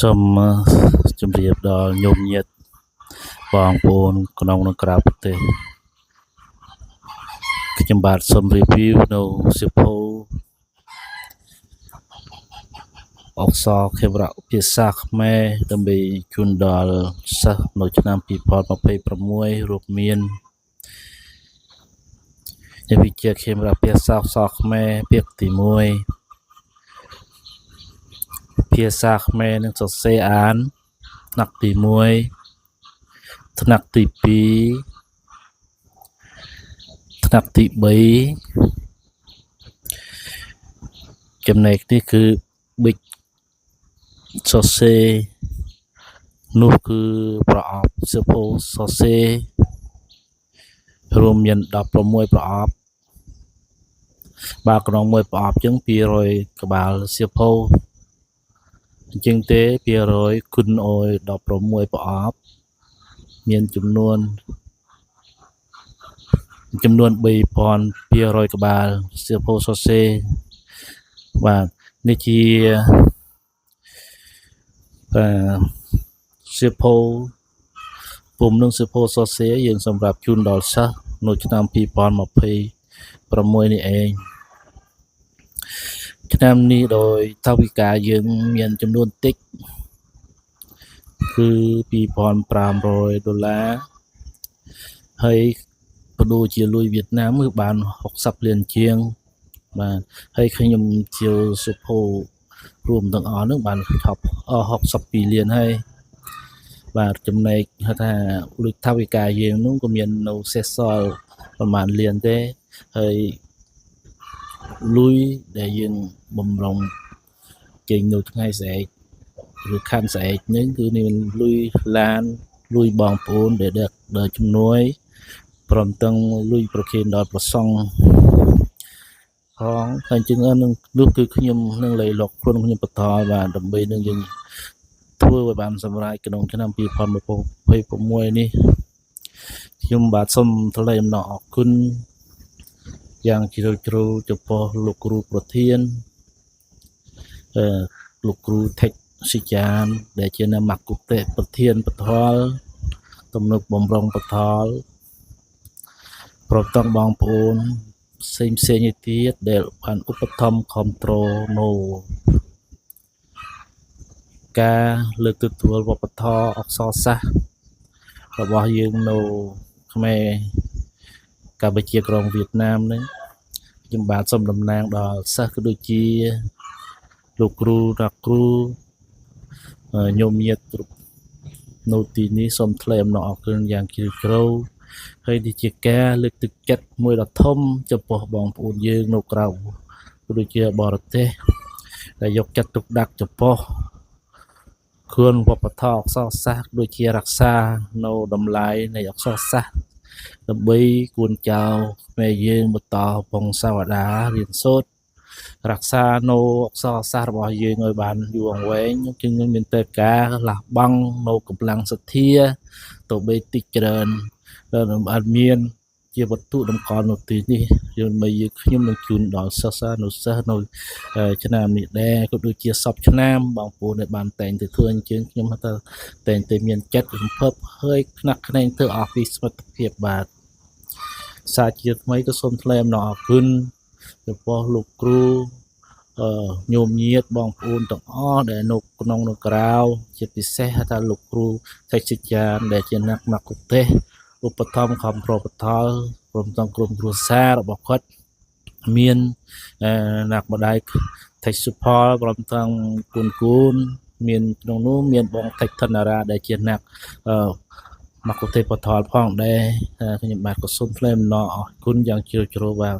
សូមជម្រាបដល់ញោមញាតិបងប្អូនក្នុងនិងក្រៅប្រទេសខ្ញុំបាទសូម review នៅសៀវភៅអក្សរខេមរៈភាសាខ្មែរដើម្បីជូនដល់សិស្សនៅឆ្នាំ2026រួមមានវិជ្ជាខេមរៈភាសាអក្សរខ្មែរពាក្យទី1ភាសាខ្មែរនឹងសរសេរអានថ្នាក់ទី1ថ្នាក់ទី2ថ្នាក់ទី3ចំណែកនេះគឺប៊ិចសរសេរនោះគឺប្រអប់សៀវភៅសរសេររួមមាន16ប្រអប់បើក្នុងមួយប្រអប់ចឹង200ក្បាលសៀវភៅអញ្ចឹងទេ200គុណអយ16ប្រអប់មានចំនួន3200ក្បាលសៀវភៅសរសេរបាទនេះជាសៀវភៅពុំនឹងសៀវភៅសរសេរយើងសម្រាប់ជូនដល់សិស្សនៅឆ្នាំ2026នេះឯងឆ្នាំនេះដោយថវិកាយើងមានចំនួនតិចគឺ$2,500ហើយបដូរជាលុយវៀតណាមគឺបាន60លានជាងបាទហើយខ្ញុំជាសៀវភៅរួមទាំងអស់នោះបានថប់62លានហើយបាទចំណែកថាលុយថវិកាយើងនោះក៏មាននៅសេសសល់ប្រហែលលានទេហើយលុយដែលយើងបំរុងចេញនៅថ្ងៃស្អែកឬខាន់ស្អែកនេះគឺមានលុយឡានលុយបងប្អូនដែលជំនួយព្រមទាំងលុយប្រគេនដល់ព្រះសង្ឃផងហើយជាងនឹងនោះគឺខ្ញុំនឹងលៃលកខ្លួនខ្ញុំបន្តបាទដើម្បីនឹងយើងធ្វើឲ្យបានសម្រេចក្នុងឆ្នាំ2026នេះខ្ញុំបាទសូមថ្លែងអំណរអគុណយ៉ាងជ្រាលជ្រៅចំពោះលោកគ្រូប្រធានលោកគ្រូថេកសិចានដែលជានាមគតិប្រធានបថលទំនុកបំរុងបថលព្រមទាំងបងប្អូនផ្សេងទៀតដែលបានឧបត្ថម្ភគ្រប់គ្រងនៅការលើកទទួលវប្បធម៌អក្សរសាស្ត្ររបស់យើងនៅខ្មែរកម្ពុជាក្រុងវៀតណាមនេះខ្ញុំបាទសូមតំណាងដល់សិស្សក៏ដូចជាលោកគ្រូអ្នកគ្រូញោមញាតិនៅទីនេះសូមថ្លែងអំណរអគុណយ៉ាងជ្រាលជ្រៅហើយនេះជាការលើកទឹកចិត្តមួយដ៏ធំចំពោះបងប្អូនយើងនៅក្រៅក៏ដូចជាបរទេសដែលយកចិត្តទុកដាក់ចំពោះខ្លួនវប្បធម៌អក្សរសាស្ត្រដូចជារក្សានៅតម្លៃនៃអក្សរសាស្ត្រដើម្បីគួនចៅខ្មែរយើងបន្តពងសាវតារៀនសូត្ររក្សានៅអក្សរសាស្ត្ររបស់យើងឲ្យបានយូរអង្វែងជាងនឹងមានតែការលះបង់នៅកម្លាំងសទ្ធាទៅបីតិចច្រើនដែលអត់មានជាវត្ថុតម្កល់នៅទីនេះយើងខ្ញុំនឹងជូនដល់សិស្សនៅឆ្នាំនេះដែរក៏ដូចជាសពឆ្នាំបងប្អូនដែលបានតែងទៅធ្វើអញ្ចឹងខ្ញុំថាតែងតែមានចិត្តរំភើបហើយខ្នះខ្នែងធ្វើអស់ពីសមត្ថភាពបាទសាជាថ្មីក៏សូមថ្លែងអំណរអគុណចំពោះលោកគ្រូញោមញាតិបងប្អូនទាំងអស់ដែលនៅក្នុងនិងក្រៅជាពិសេសថាលោកគ្រូថេកសិចានដែលជាអ្នកមគ្គុទ្ទេសក៍ឧបត្ថម្ភខំប្រពថលព្រមទាំងក្រុមគ្រួសាររបស់គាត់មានអ្នកម្ដាយថេកសុផលព្រមទាំងគូនមានក្នុងនោះមានបងថេកធនារាដែលជាអ្នកមគ្គុទ្ទេសក៍បថលផងដែរខ្ញុំបាទក៏សូមថ្លែងអំណរអគុណយ៉ាងជ្រាលជ្រៅបាទ